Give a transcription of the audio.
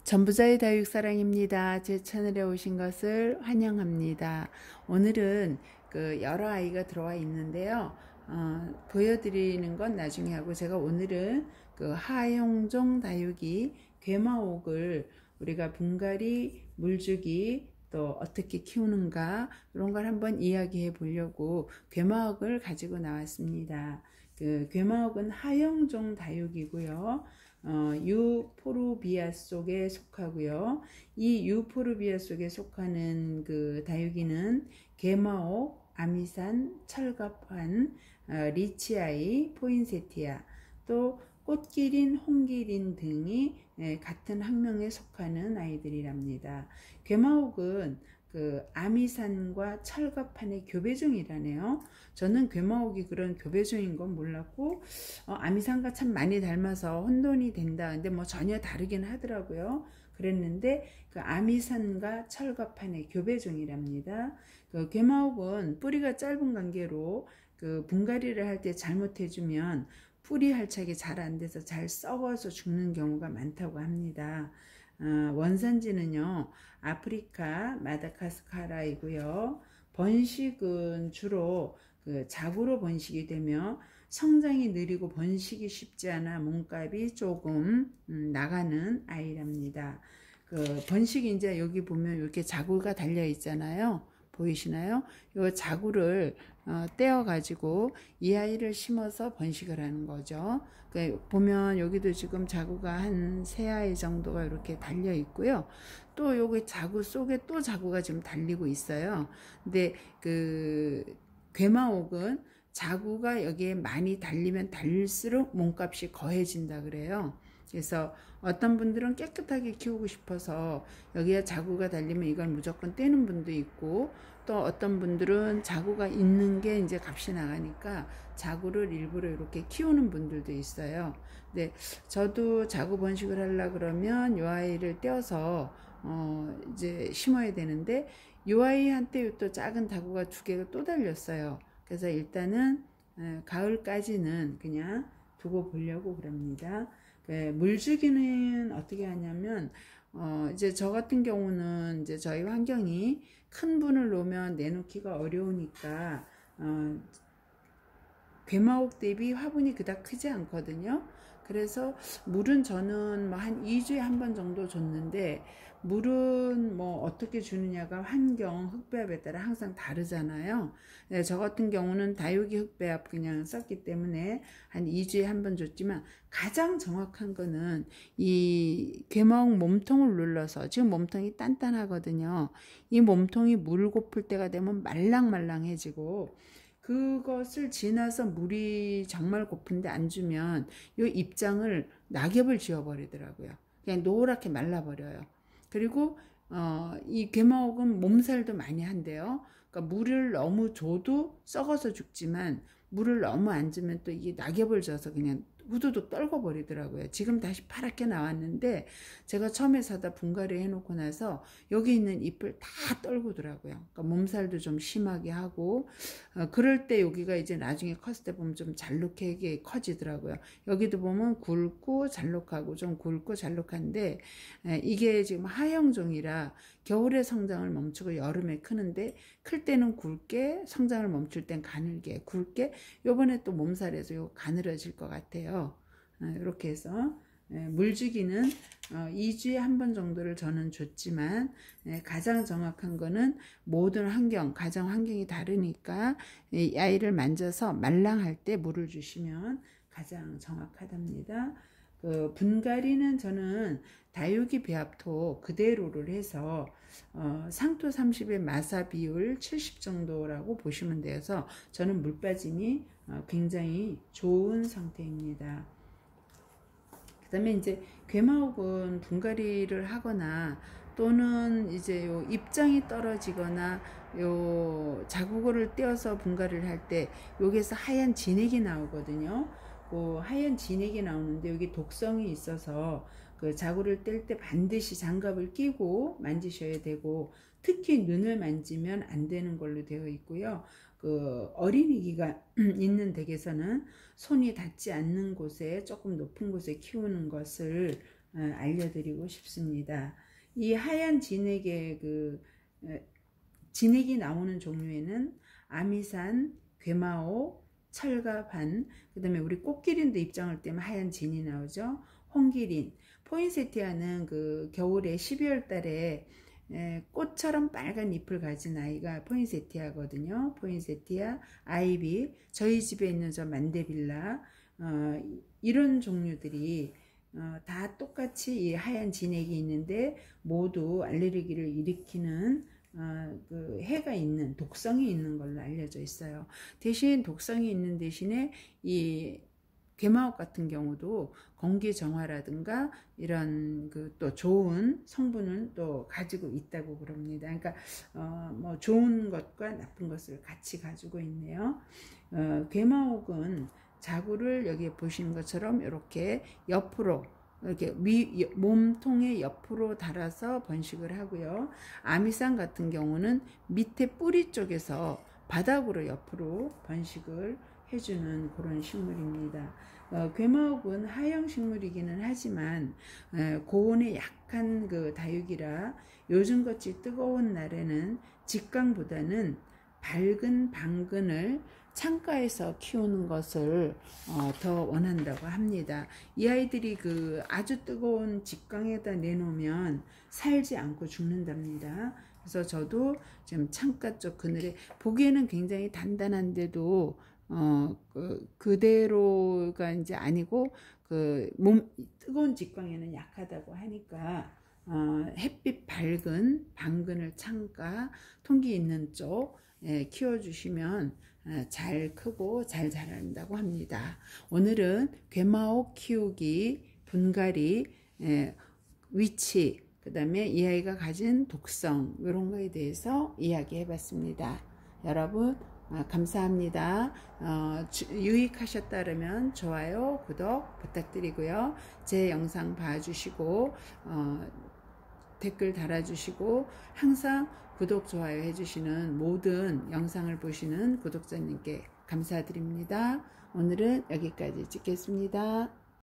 전부자의 다육사랑입니다. 제 채널에 오신 것을 환영합니다. 오늘은 여러 아이가 들어와 있는데요. 보여드리는 건 나중에 하고, 제가 오늘은 하용종 다육이 괴마옥을 우리가 분갈이, 물주기, 또 어떻게 키우는가, 이런 걸 한번 이야기해 보려고 괴마옥을 가지고 나왔습니다. 괴마옥은 하용종 다육이고요. 유포르비아 속에 속하고요. 이 유포르비아 속에 속하는 다육이는 게마옥, 아미산, 철갑환, 리치아이, 포인세티아, 또 꽃기린, 홍기린 등이 같은 학명에 속하는 아이들이랍니다. 괴마옥은 아미산과 철갑판의 교배종이라네요. 저는 괴마옥이 그런 교배종인 건 몰랐고, 아미산과 참 많이 닮아서 혼돈이 된다. 근데 뭐 전혀 다르긴 하더라고요. 그랬는데 아미산과 철갑판의 교배종이랍니다. 괴마옥은 뿌리가 짧은 관계로 분갈이를 할 때 잘못해주면 뿌리 활착이 잘 안 돼서 잘 썩어서 죽는 경우가 많다고 합니다. 원산지는요, 아프리카 마다가스카르이고요. 번식은 주로 자구로 번식이 되며 성장이 느리고 번식이 쉽지 않아 몸값이 조금 나가는 아이랍니다. 번식이 이제 여기 보면 이렇게 자구가 달려 있잖아요. 보이시나요? 이 자구를 떼어 가지고 이 아이를 심어서 번식을 하는 거죠. 보면 여기도 지금 자구가 한 3아이 정도가 이렇게 달려 있고요. 또 여기 자구 속에 또 자구가 지금 달리고 있어요. 근데 괴마옥은 자구가 여기에 많이 달리면 달릴수록 몸값이 거해진다 그래요. 그래서 어떤 분들은 깨끗하게 키우고 싶어서 여기에 자구가 달리면 이걸 무조건 떼는 분도 있고, 또 어떤 분들은 자구가 있는 게 이제 값이 나가니까 자구를 일부러 이렇게 키우는 분들도 있어요. 근데 저도 자구 번식을 하려고 그러면 이 아이를 떼어서 이제 심어야 되는데, 이 아이한테 또 작은 자구가 2개가 또 달렸어요. 그래서 일단은 가을까지는 그냥 두고 보려고 그럽니다. 물주기는 어떻게 하냐면, 이제 저 같은 경우는 이제 저희 환경이 큰 분을 놓으면 내놓기가 어려우니까, 괴마옥 대비 화분이 그닥 크지 않거든요. 그래서 물은 저는 뭐 한 2주에 한 번 정도 줬는데, 물은 뭐 어떻게 주느냐가 환경, 흙배합에 따라 항상 다르잖아요. 저 같은 경우는 다육이 흙배합 그냥 썼기 때문에 한 2주에 한 번 줬지만, 가장 정확한 거는 이 괴마옥 몸통을 눌러서, 지금 몸통이 단단하거든요. 이 몸통이 물 고플 때가 되면 말랑말랑해지고, 그것을 지나서 물이 정말 고픈데 안 주면 이 입장을 낙엽을 지어버리더라고요. 그냥 노랗게 말라버려요. 그리고 이 괴마옥은 몸살도 많이 한대요. 그러니까 물을 너무 줘도 썩어서 죽지만, 물을 너무 안 주면 또 이게 낙엽을 져서 그냥 후두둑 떨궈 버리더라고요. 지금 다시 파랗게 나왔는데, 제가 처음에 사다 분갈이 해놓고 나서 여기 있는 잎을 다 떨구더라고요. 그러니까 몸살도 좀 심하게 하고, 그럴 때 여기가 이제 나중에 컸을 때 보면 좀 잘록하게 커지더라고요. 여기도 보면 굵고 잘록하고 좀 굵고 잘록한데, 이게 지금 하형종이라 겨울에 성장을 멈추고 여름에 크는데, 클 때는 굵게, 성장을 멈출 땐 가늘게, 굵게, 요번에 또 몸살에서 요 가늘어질 것 같아요. 이렇게 해서 물주기는 2주에 한 번 정도를 저는 줬지만, 가장 정확한 거는 모든 환경, 가정 환경이 다르니까 이 아이를 만져서 말랑할 때 물을 주시면 가장 정확하답니다. 분갈이는 저는 다육이 배합토 그대로를 해서 상토 30에 마사 비율 70 정도라고 보시면 돼서, 저는 물 빠짐이 굉장히 좋은 상태입니다. 그 다음에 이제 괴마옥은 분갈이를 하거나, 또는 이제 요 입장이 떨어지거나 요 자구를 떼어서 분갈이를 할 때 여기에서 하얀 진액이 나오거든요. 그 하얀 진액이 나오는데 여기 독성이 있어서 자구를 뗄 때 반드시 장갑을 끼고 만지셔야 되고, 특히 눈을 만지면 안 되는 걸로 되어 있고요. 어린이기가 있는 댁에서는 손이 닿지 않는 곳에, 조금 높은 곳에 키우는 것을 알려드리고 싶습니다. 이 하얀 진액의 진액이 나오는 종류에는 아미산, 괴마오, 철가반, 그 다음에 우리 꽃기린도 입장할 때면 하얀 진이 나오죠. 홍기린, 포인세티아는 겨울에 12월 달에 꽃처럼 빨간 잎을 가진 아이가 포인세티아거든요. 포인세티아, 아이비, 저희 집에 있는 저 만데빌라, 이런 종류들이 다 똑같이 이 하얀 진액이 있는데 모두 알레르기를 일으키는 해가 있는, 독성이 있는 걸로 알려져 있어요. 대신 독성이 있는 대신에 이 괴마옥 같은 경우도 공기 정화라든가 이런 또 좋은 성분을 또 가지고 있다고 그럽니다. 그러니까 뭐 좋은 것과 나쁜 것을 같이 가지고 있네요. 괴마옥은 자구를 여기 보시는 것처럼 이렇게 옆으로 이렇게 몸통의 옆으로 달아서 번식을 하고요. 아미산 같은 경우는 밑에 뿌리 쪽에서 바닥으로 옆으로 번식을 해주는 그런 식물입니다. 괴마옥은 하형 식물이기는 하지만 고온에 약한 다육이라 요즘같이 뜨거운 날에는 직광보다는 밝은 방근을 창가에서 키우는 것을 더 원한다고 합니다. 이 아이들이 아주 뜨거운 직광에다 내놓으면 살지 않고 죽는답니다. 그래서 저도 지금 창가 쪽 그늘에 보기에는 굉장히 단단한데도 그대로가 이제 아니고 뜨거운 직광에는 약하다고 하니까 햇빛 밝은 방근을 창가 통기 있는 쪽 키워주시면 잘 크고 잘 자란다고 합니다. 오늘은 괴마옥 키우기, 분갈이, 위치, 그 다음에 이 아이가 가진 독성 이런 거에 대해서 이야기해 봤습니다. 여러분 감사합니다. 유익하셨다면 좋아요, 구독 부탁드리고요. 제 영상 봐주시고 댓글 달아주시고 항상 구독, 좋아요 해주시는 모든 영상을 보시는 구독자님께 감사드립니다. 오늘은 여기까지 찍겠습니다.